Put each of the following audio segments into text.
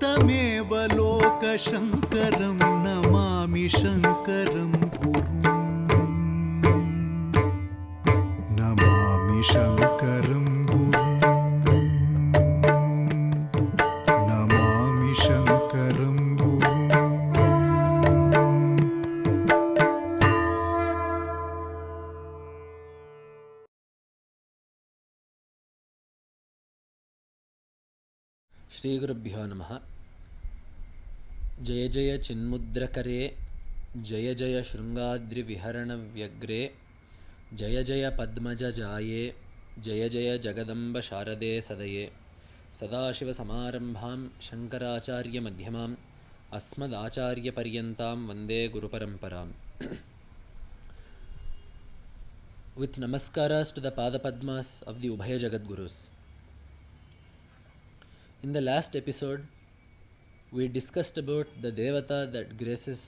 तमेव लोकशङ्करं नमामि शङ्करं गुरुं नमामि शङ्करं गुरुं नमामि शङ्करं गुरुं. श्री गुरुभ्यो नमः. जय जय चिन्मुद्रकरे जय जय शृङ्गाद्रिविहरणव्यग्रे जय जय पद्मजजाये जय जय जगदम्ब शारदे सदये सदाशिवसमारम्भां शङ्कराचार्यमध्यमाम् अस्मदाचार्यपर्यन्तां वन्दे गुरुपरम्पराम्. With namaskaras to the Padapadmas of the Ubhaya Jagadgurus. In the last episode, we discussed about the Devata that graces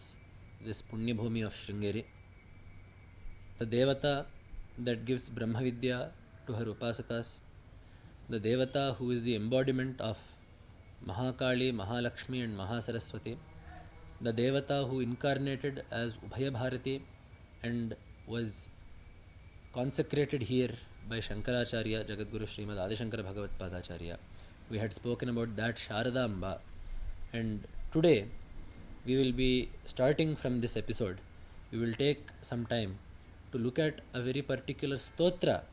this Punyabhumi of Sringeri, the Devata that gives Brahma Vidya to her Upasakas, the Devata who is the embodiment of Mahakali, Mahalakshmi and Mahasaraswati, the Devata who incarnated as Ubhaya Bharati and was consecrated here by Shankaracharya, Jagadguru Srimad Adishankara Bhagavad Padacharya. We had spoken about that Sharada Amba, and today we will be starting from this episode. We will take some time to look at a very particular stotra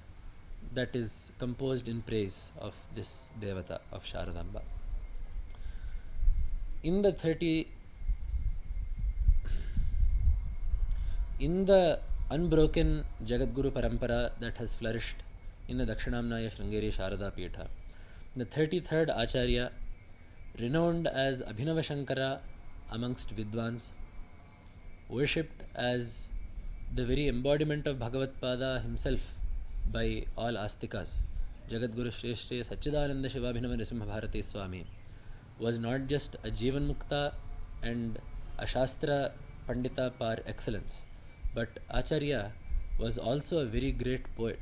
that is composed in praise of this Devata of Sharada Amba. In the unbroken Jagadguru Parampara that has flourished in the Dakshinamnaya Sringeri Sharada Peetham, the 33rd Acharya, renowned as Abhinava Shankara amongst Vidwans, worshipped as the very embodiment of Bhagavad Pada himself by all Astikas, Jagadguru Shri Shri Satchidananda Shivabhinava Nrisimha Bharati Swami, was not just a Jivan Mukta and a Shastra Pandita par excellence, but Acharya was also a very great poet.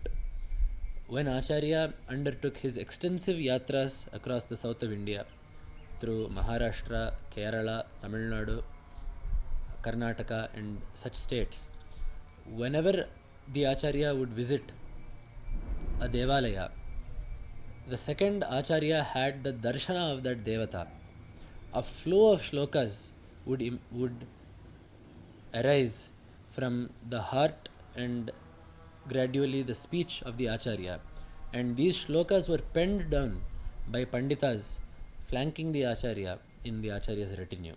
When Acharya undertook his extensive yatras across the south of India, through Maharashtra, Kerala, Tamil Nadu, Karnataka and such states, whenever the Acharya would visit a Devalaya, the second Acharya had the darshana of that Devata. A flow of shlokas would arise from the heart and gradually the speech of the Acharya, and these shlokas were penned down by Panditas flanking the Acharya in the Acharya's retinue.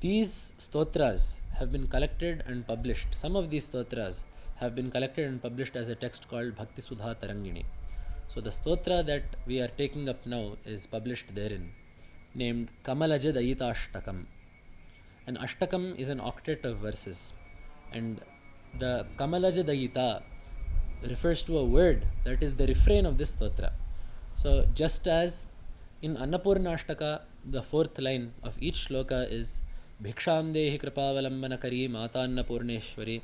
These stotras have been collected and published. Some of these stotras have been collected and published as a text called Bhakti Sudha Tarangini. So the stotra that we are taking up now is published therein, named Kamalaja Dayita Ashtakam. An Ashtakam is an octet of verses, and the Kamalaja Dayita refers to a word that is the refrain of this stotra. So just as in Annapurnashtaka, the fourth line of each shloka is Bhiksham Dehi Kripavalambanakari Kari Mata Annapurneshwari,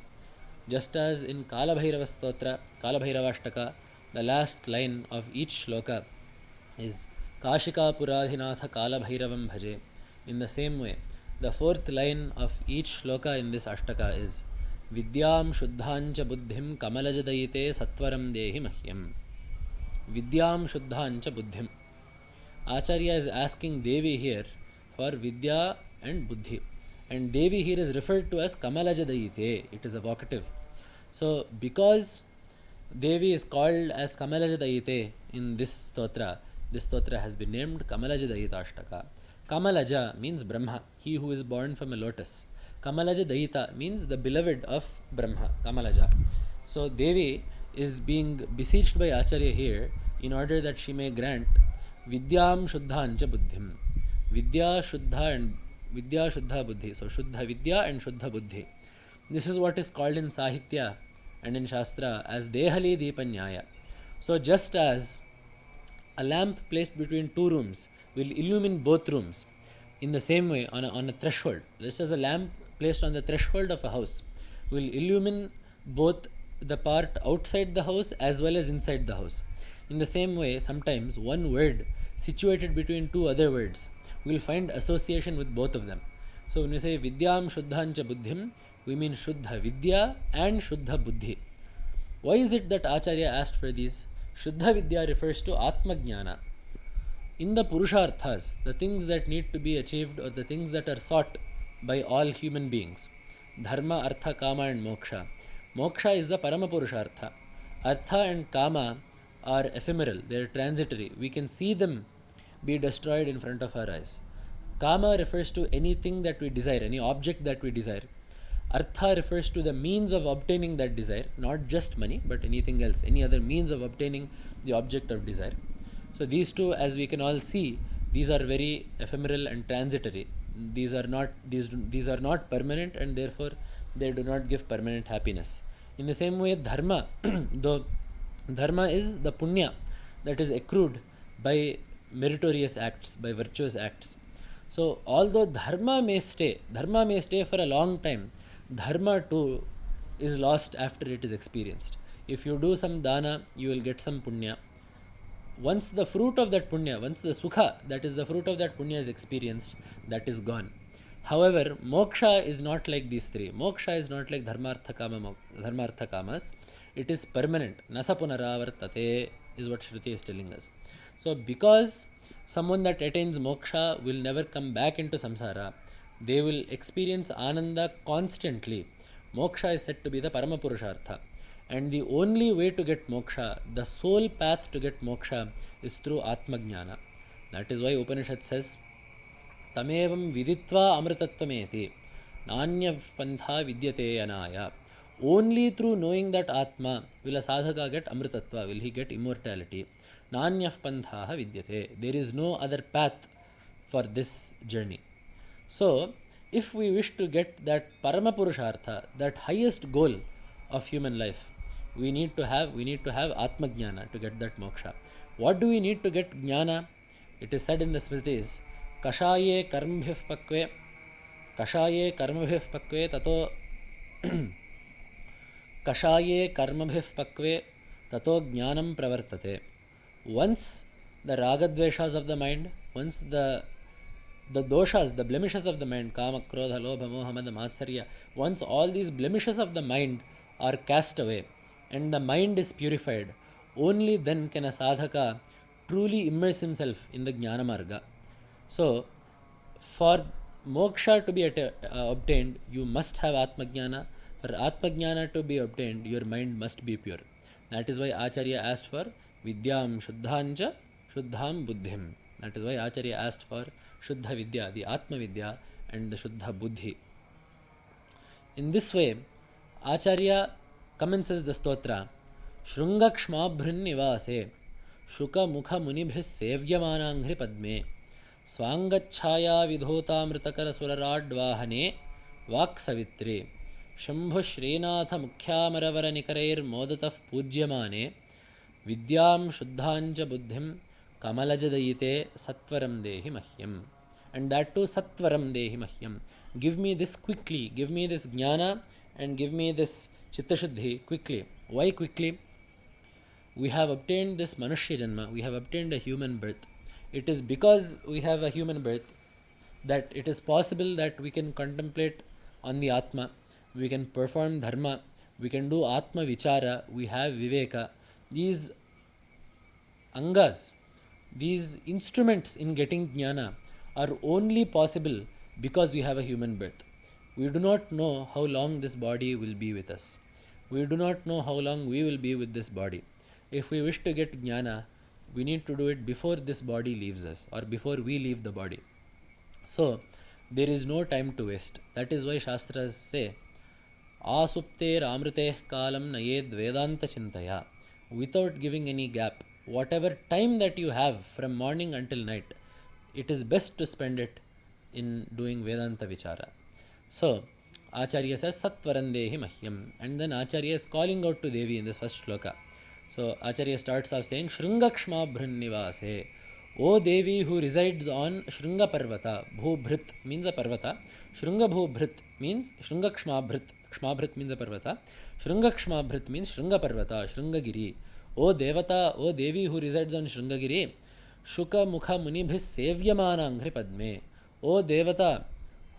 just as in Kalabhairava Stotra, Kalabhairavashtaka, the last line of each shloka is Kashika Puradhinatha Kalabhairavam Bhaje. In the same way, the fourth line of each shloka in this ashtaka is Vidyam Shuddhancha Buddhim Kamalajadayite Satvaram Dehi Mahyam. Vidyam Shuddhancha Buddhim. Acharya is asking Devi here for Vidya and Buddhi. And Devi here is referred to as Kamalajadayite. It is a vocative. So, because Devi is called as Kamalajadayite in this stotra has been named Kamalajadayita Ashtaka. Kamalaja means Brahma, he who is born from a lotus. Kamalaja Dayita means the beloved of Brahma, Kamalaja. So Devi is being beseeched by Acharya here in order that she may grant Vidyam Shuddhancha Buddhim. Vidya Shuddha and Vidya Shuddha Buddhi. So Shuddha Vidya and Shuddha Buddhi. This is what is called in Sahitya and in Shastra as Dehali Deepanyaya. So just as a lamp placed between two rooms will illumine both rooms, in the same way on a threshold, just as a lamp placed on the threshold of a house will illumine both the part outside the house as well as inside the house. In the same way, sometimes one word situated between two other words we will find association with both of them. So when we say Vidyam Shuddhancha Buddhim, we mean Shuddha Vidya and Shuddha Buddhi. Why is it that Acharya asked for these? Shuddha Vidya refers to Atma Jnana. In the Purusharthas, the things that need to be achieved or the things that are sought by all human beings, Dharma, Artha, Kama and Moksha. Moksha is the parama-puruṣārtha. Artha and Kama are ephemeral, they are transitory. We can see them be destroyed in front of our eyes. Kama refers to anything that we desire, any object that we desire. Artha refers to the means of obtaining that desire, not just money, but anything else, any other means of obtaining the object of desire. So these two, as we can all see, these are very ephemeral and transitory. These are not permanent, and therefore they do not give permanent happiness. In the same way, dharma, though dharma is the punya that is accrued by meritorious acts, by virtuous acts. So although dharma may stay for a long time, dharma too is lost after it is experienced. If you do some dana, you will get some punya. Once the fruit of that punya, once the sukha, that is the fruit of that punya is experienced, that is gone. However, moksha is not like these three. Moksha is not like dharmartha kamas. It is permanent. Nasa punaravartate is what Shruti is telling us. So because someone that attains moksha will never come back into samsara, they will experience ananda constantly. Moksha is said to be the parama-puruṣārtha. And the only way to get moksha, the sole path to get moksha, is through Atma Jnana. That is why Upanishad says, Tamevam viditva amritatvameti nanya pantha vidyate anaya. Only through knowing that Atma will a sadhaka get amritatva, will he get immortality. Nanya pantha vidyate. There is no other path for this journey. So, if we wish to get that parama-puruṣārtha, that highest goal of human life, we need to have Atma Jnana to get that moksha. What do we need to get jnana? It is said in the Smritis, Kashaye karmabhih pakve tato Kashaye karmabhih pakve tato jnanam pravartate. Once the ragadveshas of the mind, once the doshas, the blemishes of the mind, kama, krodha, lobha, moha, mada, matsarya, once all these blemishes of the mind are cast away and the mind is purified, only then can a sadhaka truly immerse himself in the jnana marga. So, for moksha to be obtained, you must have Atma Jnana. For Atma Jnana to be obtained, your mind must be pure. That is why Acharya asked for Vidyam Shuddhancha Shuddham Buddhim. That is why Acharya asked for Shuddha Vidya, the Atma Vidya, and the Shuddha Buddhi. In this way, Acharya commences the stotra, Shrungakshmabhrin nivase, Shuka Mukha Munibhis Sevyamanangri Padme, Swangachaya Vidhotamritakara Suraradvahane, Vaksavitri, Shambhu Srinatha Mukhyamaravara Nikarair Modataf Pujyamane, Vidyam Shuddhancha Buddhim, Kamalajadayite Satvaram Dehi Mahyam. And that too Satvaram Dehi Mahyam. Give me this quickly, give me this jnana and give me this Chittashuddhi quickly. Why quickly? We have obtained this Manushya Janma, we have obtained a human birth. It is because we have a human birth that it is possible that we can contemplate on the Atma, we can perform Dharma, we can do Atma Vichara, we have Viveka. These angas, these instruments in getting jnana are only possible because we have a human birth. We do not know how long this body will be with us. We do not know how long we will be with this body. If we wish to get jnana, we need to do it before this body leaves us or before we leave the body. So, there is no time to waste. That is why Shastras say, Asupter amriteh kalam nayed vedanta chintaya. Without giving any gap, whatever time that you have from morning until night, it is best to spend it in doing Vedanta Vichara. So, Acharya says, Satvarandehi Mahyam. And then Acharya is calling out to Devi in this first shloka. So, Acharya starts off saying, Shrungakshma Bhrannivase. O Devi who resides on Shrunga Parvata. Bhubhrit means a Parvata. Shrunga Bhubhrit means Shrungakshma Bhrit. Kshmabhrit means a Parvata. Shrungakshmabhrit means Shrunga Parvata, Shrungagiri. O Devata, O Devi who resides on Shrungagiri. Shuka Mukha Munibhis Sevyamana Anghri Padme. O Devata,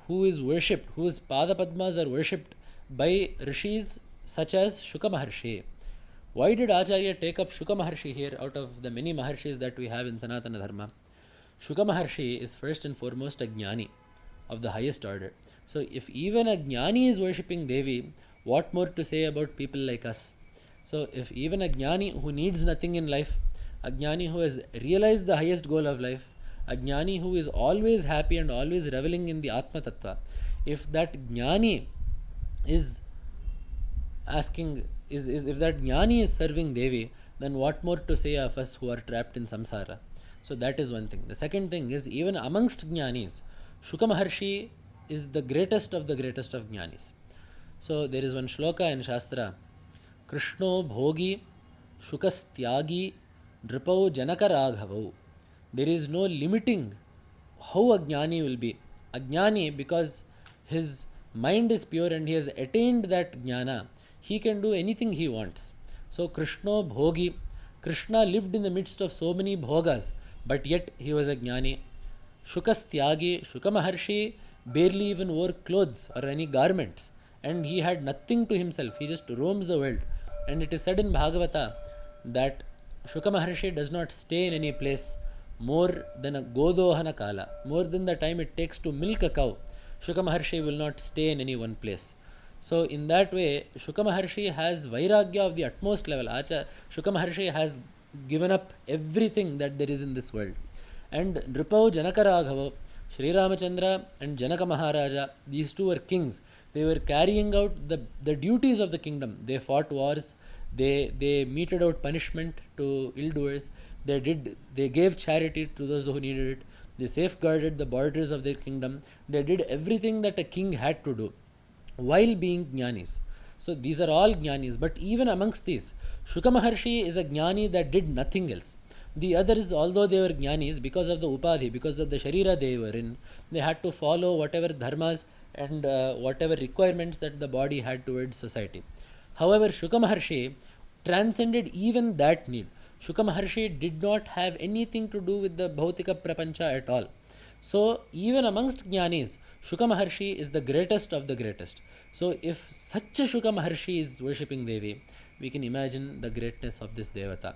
who is worshipped, whose Pada Padmas are worshipped by rishis such as Shuka Maharshi. Why did Acharya take up Shuka Maharshi here out of the many Maharshis that we have in Sanatana Dharma? Shuka Maharshi is first and foremost a Jnani of the highest order. So if even a Jnani is worshipping Devi, what more to say about people like us? So if even a Jnani who needs nothing in life, a Jnani who has realized the highest goal of life, a Jnani who is always happy and always reveling in the Atma Tattva, if that Jnani is asking, if that Jnani is serving Devi, then what more to say of us who are trapped in samsara? So that is one thing. The second thing is, even amongst Jnanis, Shuka Maharshi is the greatest of Jnanis. So there is one shloka in Shastra, Krishno Bhogi Shukastyagi Dripau Janaka Raghavau. There is no limiting how a Jnani will be. A Jnani, because his mind is pure and he has attained that Jnana, he can do anything he wants. So Krishno Bhogi, Krishna lived in the midst of so many bhogas, but yet he was a Jnani. Shukastyagi, Shuka Maharshi barely even wore clothes or any garments, and he had nothing to himself. He just roams the world. And it is said in Bhagavata that Shuka Maharshi does not stay in any place more than a Godohana Kala, more than the time it takes to milk a cow. Shuka Maharshi will not stay in any one place. So in that way, Shuka Maharshi has Vairagya of the utmost level. Shuka Maharshi has given up everything that there is in this world. And Nripau Janaka Raghava, Sri Ramachandra and Janaka Maharaja, these two were kings. They were carrying out the duties of the kingdom. They fought wars, they meted out punishment to ill-doers, they gave charity to those who needed it, they safeguarded the borders of their kingdom, they did everything that a king had to do while being Jnanis. So these are all Jnanis, but even amongst these, Shuka Maharshi is a Jnani that did nothing else. The others, although they were Jnanis, because of the Upadhi, because of the Sharira they were in, they had to follow whatever dharmas and whatever requirements that the body had towards society. However, Shuka Maharshi transcended even that need. Shuka Maharshi did not have anything to do with the Bhautika Prapancha at all. So even amongst Jnanis, Shuka Maharshi is the greatest of the greatest. So if such a Shuka Maharshi is worshipping Devi, we can imagine the greatness of this Devata.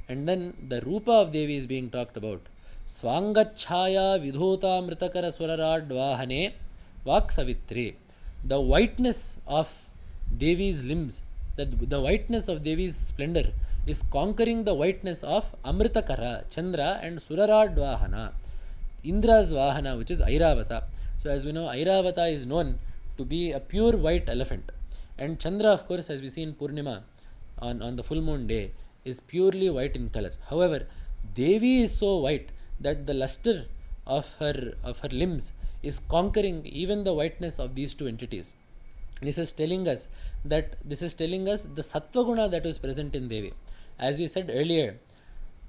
And then the Rupa of Devi is being talked about. Swangachhaya vidhota mritakara surarad vahane Vak Savitri. The whiteness of Devi's limbs, the whiteness of Devi's splendor is conquering the whiteness of Amritakara, Chandra and Surarad Vahana, Indra's Vahana, which is Airavata. So as we know, Airavata is known to be a pure white elephant. And Chandra, of course, as we see in Purnima, on the full moon day, is purely white in color. However, Devi is so white that the luster of her limbs is conquering even the whiteness of these two entities. This is telling us the Sattva Guna that was present in Devi. As we said earlier,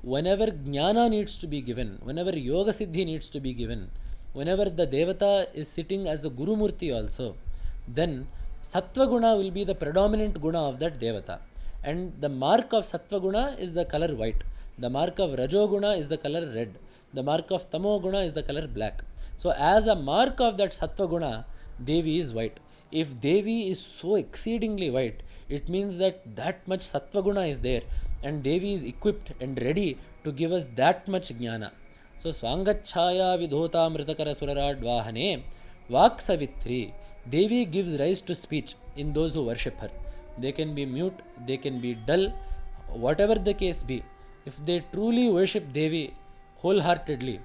whenever Jnana needs to be given, whenever Yoga Siddhi needs to be given, whenever the Devata is sitting as a Guru Murti also, then Sattva Guna will be the predominant Guna of that Devata. And the mark of Sattva Guna is the color white. The mark of Rajo Guna is the color red. The mark of Tamo Guna is the color black. So as a mark of that Sattva Guna, Devi is white. If Devi is so exceedingly white, it means that much Sattva Guna is there, and Devi is equipped and ready to give us that much Jnana. So Swangachhaya vidhota mritakara surarad vahane Vak Savitri. Devi gives rise to speech in those who worship her. They can be mute, they can be dull, whatever the case be. If they truly worship Devi wholeheartedly,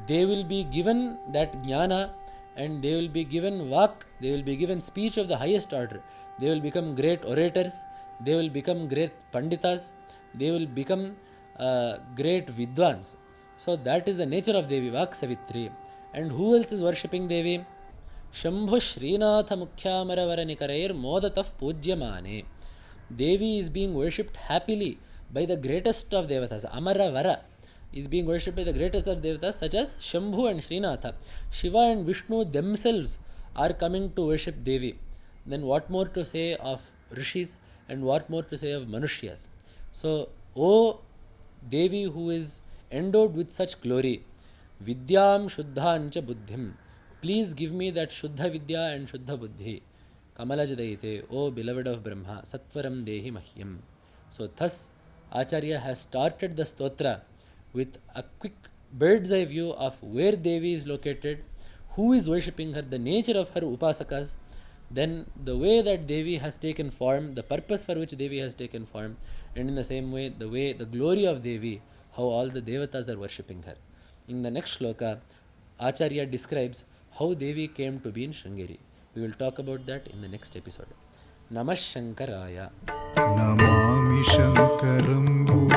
they will be given that Jnana, and they will be given Vak, they will be given speech of the highest order. They will become great orators, they will become great Panditas, they will become great Vidwans. So that is the nature of Devi, Vak Savitri. And who else is worshipping Devi? Shambhu Srinatha Mukhyamaravara Nikarair Modataf Pujyamane. Devi is being worshipped happily by the greatest of Devatas. Amaravara is being worshipped by the greatest of Devatas, such as Shambhu and Srinatha. Shiva and Vishnu themselves are coming to worship Devi. Then what more to say of Rishis, and what more to say of Manushyas? So, O Devi, who is endowed with such glory. Vidyam Shuddhancha Buddhim. Please give me that Shuddha Vidya and Shuddha Buddhi. Kamalajadayite, O beloved of Brahma, Sattvaram Dehi Mahyam. So thus Acharya has started the stotra with a quick bird's eye view of where Devi is located, who is worshipping her, the nature of her upasakas, then the way that Devi has taken form, the purpose for which Devi has taken form, and in the same way, the glory of Devi, how all the devatas are worshipping her. In the next shloka, Acharya describes how Devi came to be in Sringeri. We will talk about that in the next episode. Namah Shankaraya. Namami शङ्करं